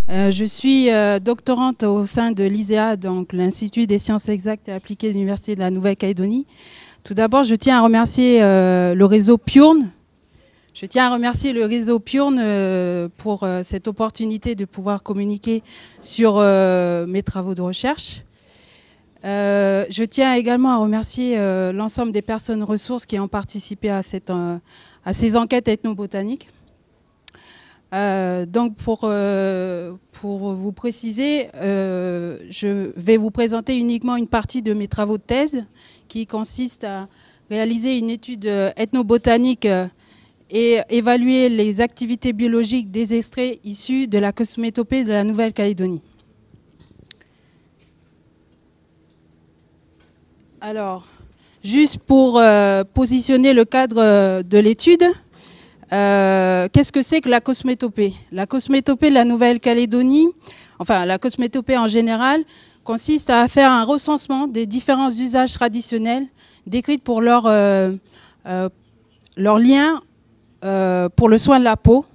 Je suis doctorante au sein de l'ISEA, donc l'Institut des sciences exactes et appliquées de l'Université de la Nouvelle-Calédonie. Tout d'abord, je tiens à remercier le réseau PURN. Je tiens à remercier le réseau PURN pour cette opportunité de pouvoir communiquer sur mes travaux de recherche. Je tiens également à remercier l'ensemble des personnes ressources qui ont participé à ces enquêtes ethnobotaniques. Donc pour vous préciser, je vais vous présenter uniquement une partie de mes travaux de thèse qui consiste à réaliser une étude ethnobotanique et évaluer les activités biologiques des extraits issus de la cosmétopée de la Nouvelle-Calédonie. Alors, juste pour positionner le cadre de l'étude, qu'est-ce que c'est que la cosmétopée? La cosmétopée de la Nouvelle-Calédonie, enfin la cosmétopée en général, consiste à faire un recensement des différents usages traditionnels décrits pour leur lien pour le soin de la peau,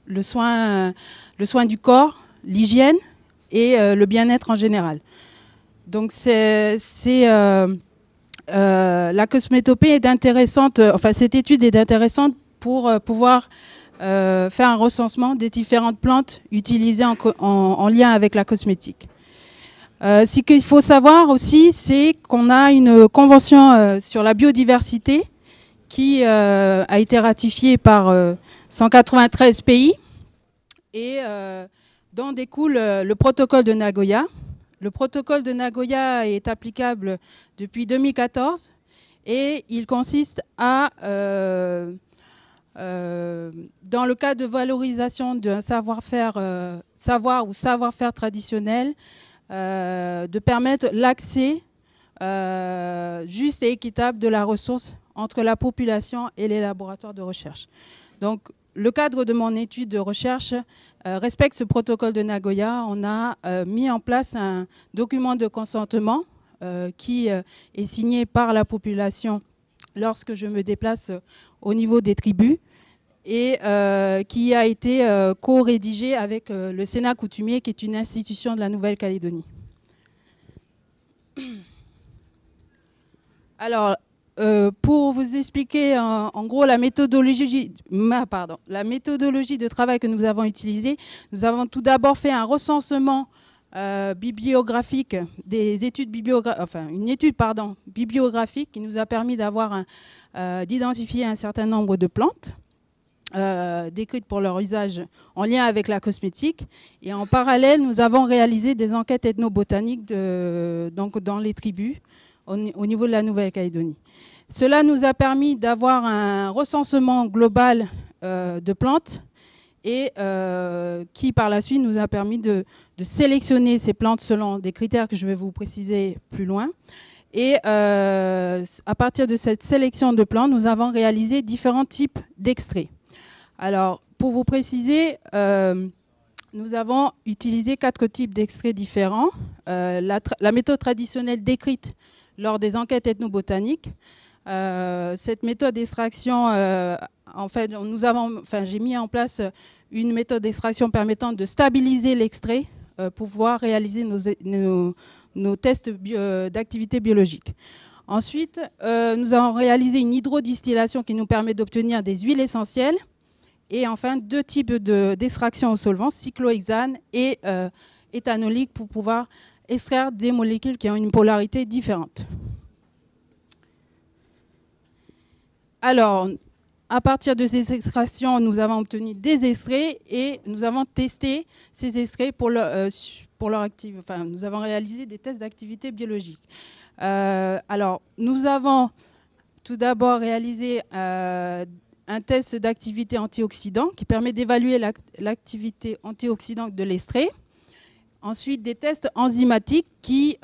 le soin du corps, l'hygiène et le bien-être en général. Donc la cosmétopée est intéressante, enfin cette étude est intéressante pour pouvoir faire un recensement des différentes plantes utilisées en lien avec la cosmétique. Ce qu'il faut savoir aussi, c'est qu'on a une convention sur la biodiversité qui a été ratifiée par 193 pays et dont découle le protocole de Nagoya. Le protocole de Nagoya est applicable depuis 2014 et il consiste à dans le cadre de valorisation d'un savoir-faire traditionnel, de permettre l'accès juste et équitable de la ressource entre la population et les laboratoires de recherche. Donc, le cadre de mon étude de recherche respecte ce protocole de Nagoya. On a mis en place un document de consentement qui est signé par la population lorsque je me déplace au niveau des tribus et qui a été co-rédigé avec le Sénat coutumier, qui est une institution de la Nouvelle-Calédonie. Alors, pour vous expliquer en gros la méthodologie de travail que nous avons utilisée, nous avons tout d'abord fait un recensement bibliographique des études bibliographique qui nous a permis d'identifier un certain nombre de plantes décrites pour leur usage en lien avec la cosmétique. Et en parallèle, nous avons réalisé des enquêtes ethnobotaniques donc dans les tribus au niveau de la Nouvelle-Calédonie. Cela nous a permis d'avoir un recensement global de plantes et qui par la suite nous a permis de sélectionner ces plantes selon des critères que je vais vous préciser plus loin. Et à partir de cette sélection de plantes, nous avons réalisé différents types d'extraits. Alors, pour vous préciser, nous avons utilisé 4 types d'extraits différents. La méthode traditionnelle décrite lors des enquêtes ethnobotaniques. Cette méthode d'extraction, j'ai mis en place une méthode d'extraction permettant de stabiliser l'extrait pour pouvoir réaliser nos tests d'activité biologique. Ensuite, nous avons réalisé une hydrodistillation qui nous permet d'obtenir des huiles essentielles. Et enfin, 2 types d'extraction au solvant, cyclohexane et éthanolique, pour pouvoir extraire des molécules qui ont une polarité différente. Alors, à partir de ces extractions, nous avons obtenu des extraits et nous avons testé ces extraits pour leur activité. Enfin, nous avons réalisé des tests d'activité biologique. Alors, nous avons tout d'abord réalisé un test d'activité antioxydant qui permet d'évaluer l'activité antioxydante de l'extrait. Ensuite, des tests enzymatiques qui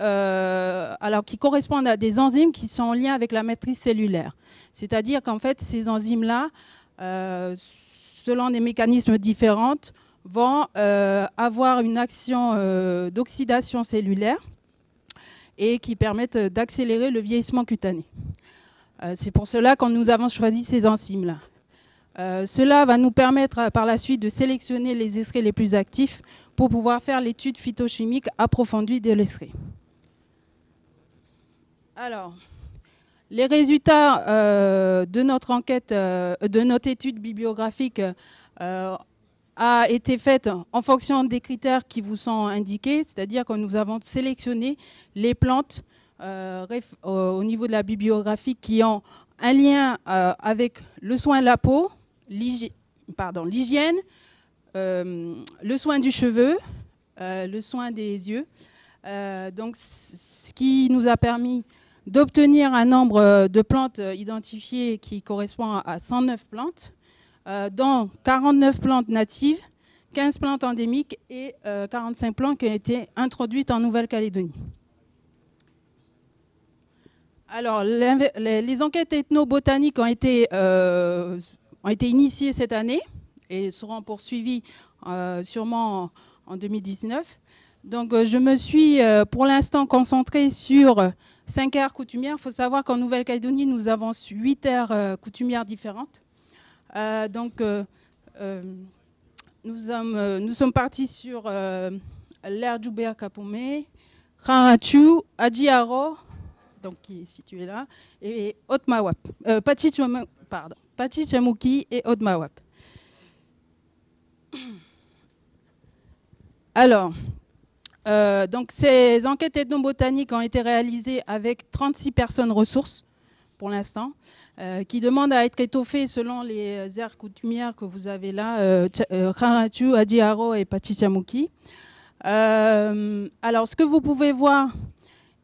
correspondent à des enzymes qui sont en lien avec la matrice cellulaire. C'est-à-dire qu'en fait, ces enzymes-là, selon des mécanismes différents, vont avoir une action d'oxydation cellulaire et qui permettent d'accélérer le vieillissement cutané. C'est pour cela que nous avons choisi ces enzymes-là. Cela va nous permettre par la suite de sélectionner les esterets les plus actifs pour pouvoir faire l'étude phytochimique approfondie de l'esterets. Alors, les résultats de notre enquête, de notre étude bibliographique a été faite en fonction des critères qui vous sont indiqués, c'est-à-dire que nous avons sélectionné les plantes au niveau de la bibliographie qui ont un lien avec le soin de la peau, l'hygiène, le soin du cheveu, le soin des yeux. Donc, ce qui nous a permis d'obtenir un nombre de plantes identifiées qui correspond à 109 plantes, dont 49 plantes natives, 15 plantes endémiques et 45 plantes qui ont été introduites en Nouvelle-Calédonie. Alors, les enquêtes ethnobotaniques ont été initiées cette année et seront poursuivies sûrement en 2019. Donc, je me suis pour l'instant concentrée sur 5 aires coutumières. Il faut savoir qu'en Nouvelle-Calédonie, nous avons 8 aires coutumières différentes. Nous sommes partis sur l'aire Djoubert-Kapomé, Ranratu, Adjiaro, donc qui est situé là, et Otmawap, Pachichamouki et Otmawap. Alors, donc ces enquêtes ethnobotaniques ont été réalisées avec 36 personnes ressources pour l'instant, qui demandent à être étoffées selon les aires coutumières que vous avez là, Ranratu, Adjiaro et Pachichamouki. Alors, ce que vous pouvez voir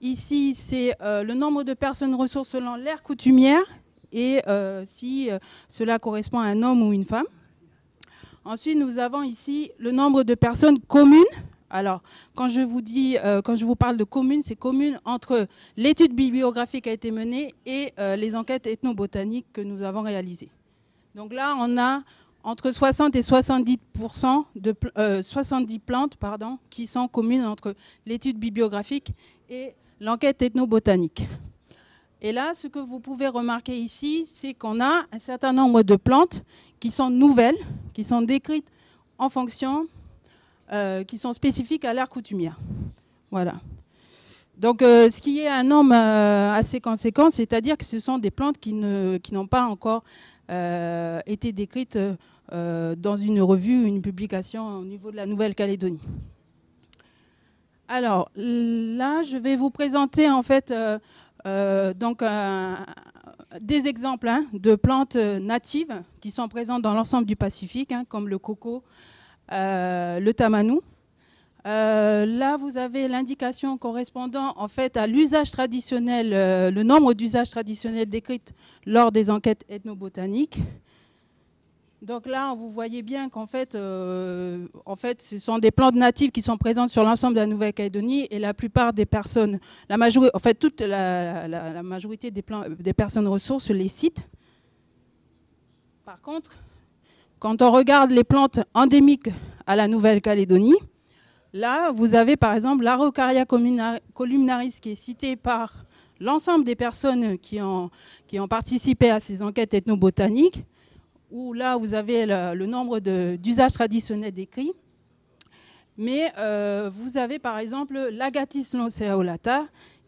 ici, c'est le nombre de personnes ressources selon l'aire coutumière et si cela correspond à un homme ou une femme. Ensuite, nous avons ici le nombre de personnes communes. Alors, quand je vous parle de communes, c'est commune entre l'étude bibliographique qui a été menée et les enquêtes ethnobotaniques que nous avons réalisées. Donc là, on a entre 60 et 70% de 70 plantes qui sont communes entre l'étude bibliographique et l'enquête ethnobotanique. Et là, ce que vous pouvez remarquer ici, c'est qu'on a un certain nombre de plantes qui sont nouvelles, qui sont décrites en fonction, qui sont spécifiques à l'aire coutumière. Voilà. Donc, ce qui est un nombre assez conséquent, c'est-à-dire que ce sont des plantes qui n'ont pas encore été décrites dans une revue, une publication au niveau de la Nouvelle-Calédonie. Alors, là, je vais vous présenter en fait des exemples de plantes natives qui sont présentes dans l'ensemble du Pacifique, comme le coco, le tamanou. Là, vous avez l'indication correspondant en fait à l'usage traditionnel, le nombre d'usages traditionnels décrits lors des enquêtes ethnobotaniques. Donc là, vous voyez bien qu'en fait, ce sont des plantes natives qui sont présentes sur l'ensemble de la Nouvelle-Calédonie et la plupart des personnes, toute la majorité des personnes ressources les citent. Par contre, quand on regarde les plantes endémiques à la Nouvelle-Calédonie, là, vous avez par exemple l'Araucaria columnaris qui est citée par l'ensemble des personnes qui ont participé à ces enquêtes ethnobotaniques, où là, vous avez le nombre d'usages traditionnels décrits. Mais vous avez par exemple l'Agathis lanceolata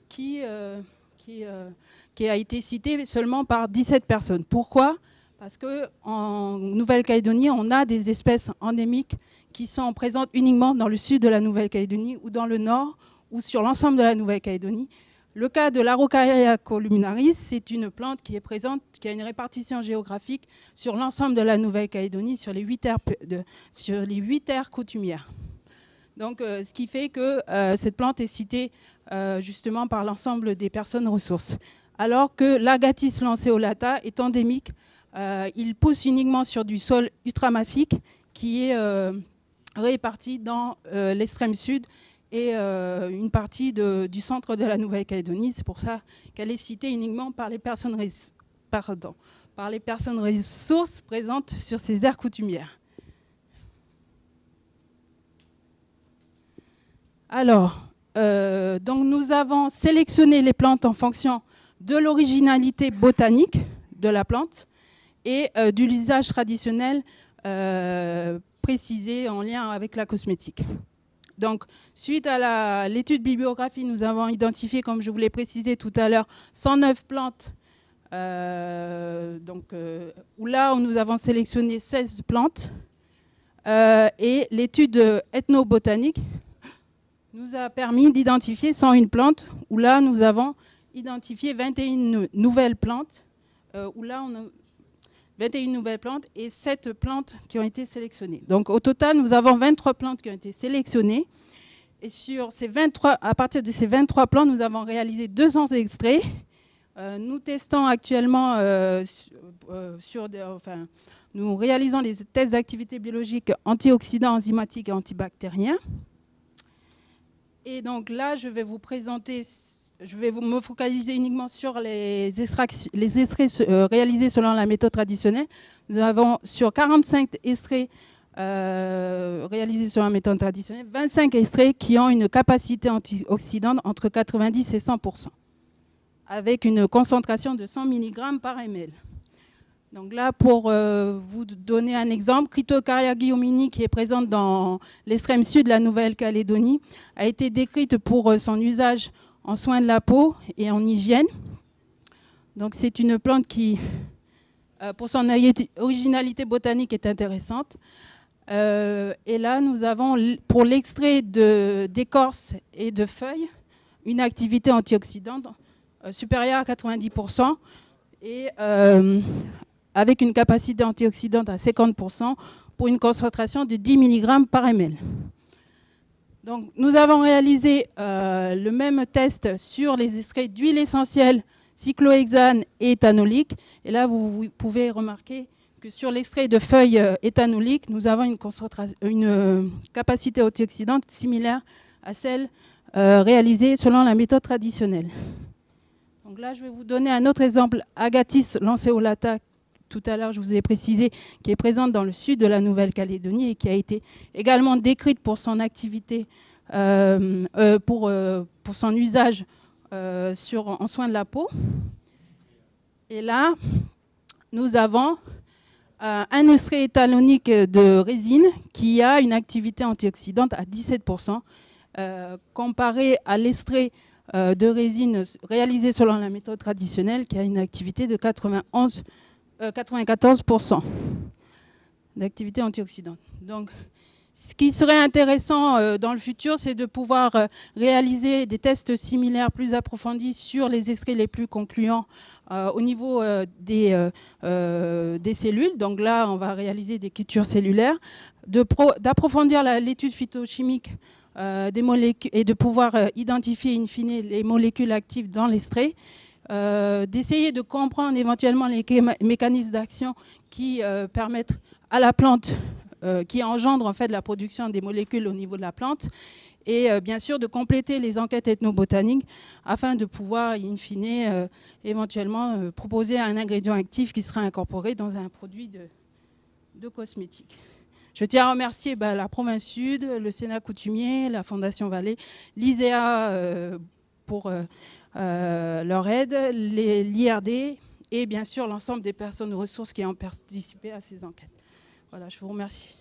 qui a été cité seulement par 17 personnes. Pourquoi ? Parce qu'en Nouvelle-Calédonie, on a des espèces endémiques qui sont présentes uniquement dans le sud de la Nouvelle-Calédonie ou dans le nord ou sur l'ensemble de la Nouvelle-Calédonie. Le cas de l'Araucaria columnaris, c'est une plante qui est présente, qui a une répartition géographique sur l'ensemble de la Nouvelle-Calédonie, sur les 8 aires coutumières. Donc, ce qui fait que cette plante est citée justement par l'ensemble des personnes ressources. Alors que l'Agathis lanceolata est endémique, il pousse uniquement sur du sol ultramafique qui est réparti dans l'extrême sud et une partie du centre de la Nouvelle-Calédonie. C'est pour ça qu'elle est citée uniquement par les personnes ressources présentes sur ces aires coutumières. Alors, donc nous avons sélectionné les plantes en fonction de l'originalité botanique de la plante et de l'usage traditionnel précisé en lien avec la cosmétique. Donc, suite à l'étude bibliographie, nous avons identifié, comme je vous l'ai précisé tout à l'heure, 109 plantes, où là, nous avons sélectionné 16 plantes. Et l'étude ethnobotanique nous a permis d'identifier 101 plantes, où là, nous avons identifié 21 nouvelles plantes, où là, on a 21 nouvelles plantes et 7 plantes qui ont été sélectionnées. Donc, au total, nous avons 23 plantes qui ont été sélectionnées. Et sur ces 23, à partir de ces 23 plantes, nous avons réalisé 200 extraits. Nous testons actuellement nous réalisons les tests d'activité biologique antioxydants, enzymatiques et antibactériens. Et donc là, je vais vous présenter, me focaliser uniquement sur les extraits réalisés selon la méthode traditionnelle. Nous avons sur 45 extraits réalisés selon la méthode traditionnelle, 25 extraits qui ont une capacité antioxydante entre 90 et 100%, avec une concentration de 100 mg par ml. Donc là, pour vous donner un exemple, Cryptocarya guillaumini, qui est présente dans l'extrême sud de la Nouvelle-Calédonie, a été décrite pour son usage en soins de la peau et en hygiène. Donc c'est une plante qui, pour son originalité botanique, est intéressante. Et là, nous avons, pour l'extrait d'écorce et de feuilles, une activité antioxydante supérieure à 90%. Et avec une capacité antioxydante à 50% pour une concentration de 10 mg par ml. Donc, nous avons réalisé le même test sur les extraits d'huile essentielle, cyclohexane et éthanolique. Et là, vous pouvez remarquer que sur l'extrait de feuilles éthanoliques, nous avons une capacité antioxydante similaire à celle réalisée selon la méthode traditionnelle. Donc là, je vais vous donner un autre exemple, Agathis lanceolata, tout à l'heure je vous ai précisé, qui est présente dans le sud de la Nouvelle-Calédonie et qui a été également décrite pour son activité, pour son usage en soins de la peau. Et là, nous avons un extrait éthanolique de résine qui a une activité antioxydante à 17%, comparé à l'extrait de résine réalisé selon la méthode traditionnelle qui a une activité de 94% d'activité antioxydante. Donc, ce qui serait intéressant dans le futur, c'est de pouvoir réaliser des tests similaires plus approfondis sur les extraits les plus concluants au niveau des cellules. Donc là, on va réaliser des cultures cellulaires, d'approfondir l'étude phytochimique des molécules et de pouvoir identifier in fine les molécules actives dans l'extrait, d'essayer de comprendre éventuellement les mécanismes d'action qui permettent à la plante, qui engendrent en fait la production des molécules au niveau de la plante, et bien sûr de compléter les enquêtes ethnobotaniques afin de pouvoir in fine éventuellement proposer un ingrédient actif qui sera incorporé dans un produit de cosmétique. Je tiens à remercier la province Sud, le Sénat coutumier, la Fondation Vallée, l'ISEA pour leur aide, l'IRD et bien sûr l'ensemble des personnes ressources qui ont participé à ces enquêtes. Voilà, je vous remercie.